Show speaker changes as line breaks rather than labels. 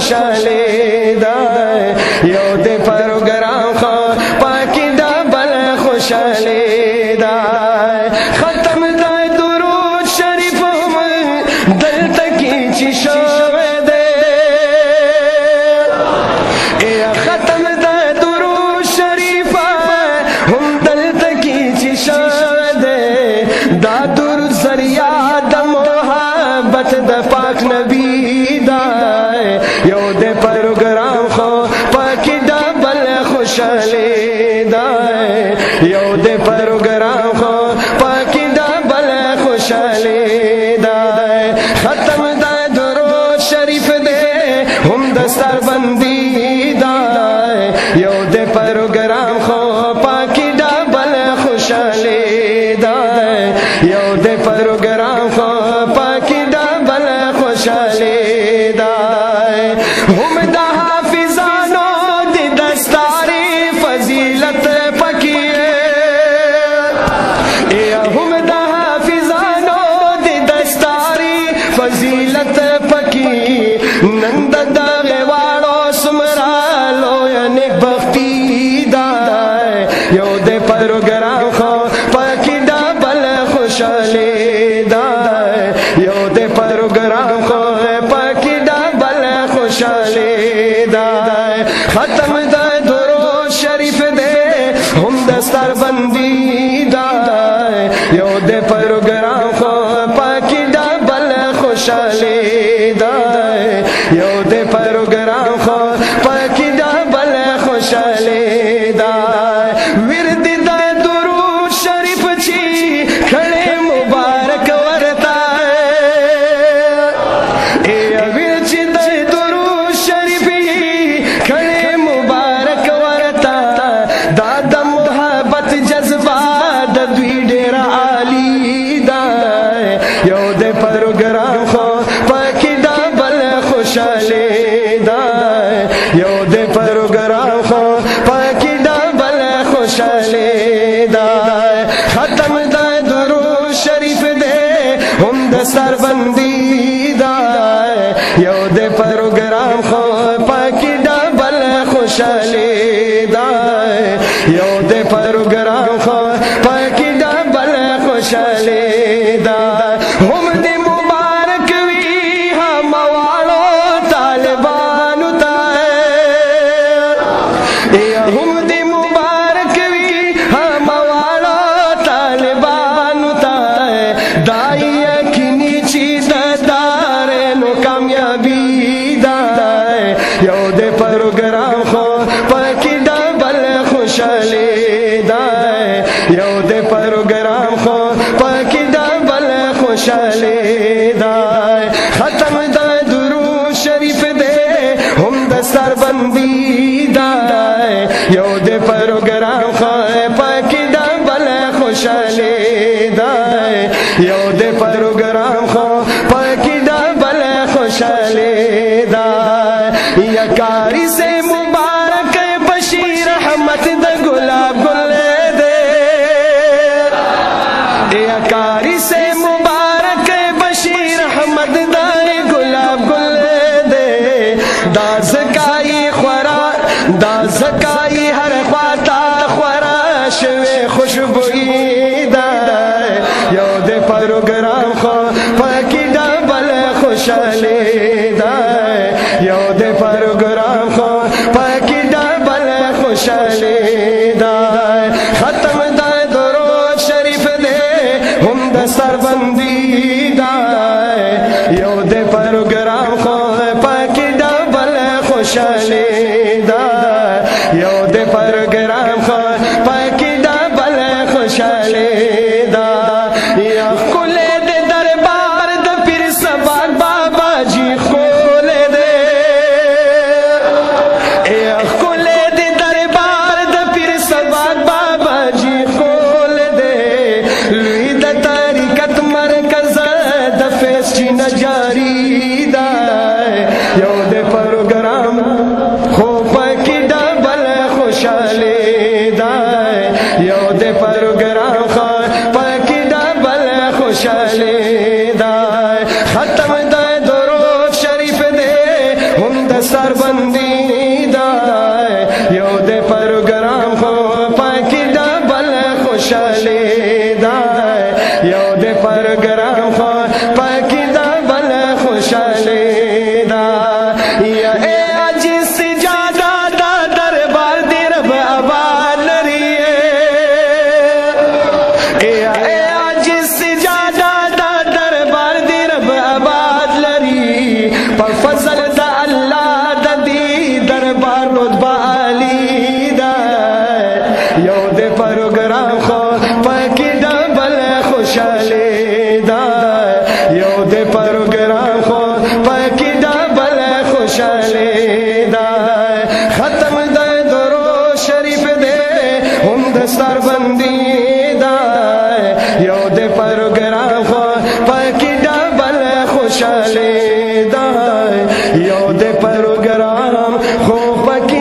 خوشالی دا یو دے پروگرام خو پاکی ڈبل خوشالی دا ختم دا درود شریف ہم دل تکی چی شوے دے ختم دا درود شریف ہم دل تکی چی شوے دے دا درود ذریعہ دا محبت دا پاک نبی دا یو دے پروگرام خو پاکی ڈبل خوشالی دا یو دے پروگرام خو پاکی ڈبل خوشالی دا ختم دا درود شریف دے ہم دستار بندی دا یو دے پروگرام خو پاکی ڈبل خوشالی دا یو دے پروگرام خو پاکی ڈبل خوشالی دا ہم دا حافظانو دی دستاری فضیلت پکیے ہم دا حافظانو دی دستاری فضیلت پکی نند دا غوارو سمرالو یا نیک بختی دا یو دے پروگرام خو پاکی ڈبل خوشالی دا یو دے پروگرام خو پاکی ڈبل خوشالی دا ختم دا درود شریف دے ہم دستار بندی دا یو دے پروگرام خو پاکی ڈبل خوشالی دا یو دے پروگرام خو پاکی ڈبل خوشالی دا ورد دا درود شریف چی کھڑے مبارک ورتا ورد دا درود شریف کھڑے مبارک ورتا دا محبت جذبہ دا دوی ڈیرہ عالی دا یو دے پروگرام خو پاکی ڈبل خوشالی دا یو دے پروگرام خو پاکی ڈبل خوشالی دا ختم دا درود شریف دے ہم دستار بندی دا یو دے پروگرام خو پاکی ڈبل خوشالی دا یو دے پروگرام خو پاکی ڈبل خوشالی دا ہم دے مبارک وی ہم والو طالبانو تا ہم دے مبارک وی ہم والو طالبانو تا دائی یقینی چی دارے نو کامیابی دا یو دے پروگرام خو پاکی ڈبل خوشالی دا یو دے پروگرام خو پاکی ڈبل خوشالی دا ختم دا درود شریف دے ہم دستار بندی دا یو دے پروگرام خو پاکی ڈبل خوشالی دا یو دے پروگرام خو پاکی ڈبل خوشالی دا یا کاری سے مبارک بشیر احمد دا گلاب گل دے یا کاری سے مبارک بشیر احمد دا گلاب گل دے دا زکائی خورا دا زکائی ہر خواتا خورا شوے خوشبوئی دا یو دے پروگرام خو پاکی ڈبل خوشالی دا یو دے پروگرام خو پاکی ڈبل خوشالی دا ختم دا درود شریف دے ہم دستار بندی دا یو دے پروگرام خو پاکی ڈبل خوشالی دا یو دے پروگرام خو پاکی ڈبل خوشالی دا یا کھلے دے دربار دا پھر سبان بابا جی کھولے دے یا کھلے دے دربار دا پھر سبان بابا جی کھولے دے لوی دا تاریکت مرکز دا فیس چی نجاری دا یو دے پروگرام خو پاکی ڈبل خوشالی دا یو دے پروگرام خو پاکی ڈبل خوشالی دا ختم دا درود شریف دے ہم دستا سر بندی دا یو دے پروگرام خو پاکی ڈبل خوشحالی دا یو دے پروگرام خو پاکی ڈبل خوشحالی دا یا اے اج سجادہ دا دربار دی رب آباد لریے یا اے اج سجادہ دا دربار دی رب آباد لری پر فضل دا اللہ دا دی دربار رتبہ علی دا یو دے پروگرام خو پاکی ڈبل خوشحالی دا یو دے پروگرام خو پاکی ڈبل خوشحالی دا ختم دے درود شریف دے ہم دستار بندی دا یو دے پروگرام خو پاکی ڈبل خوشحالی دا یو دے پروگرام خو پاکی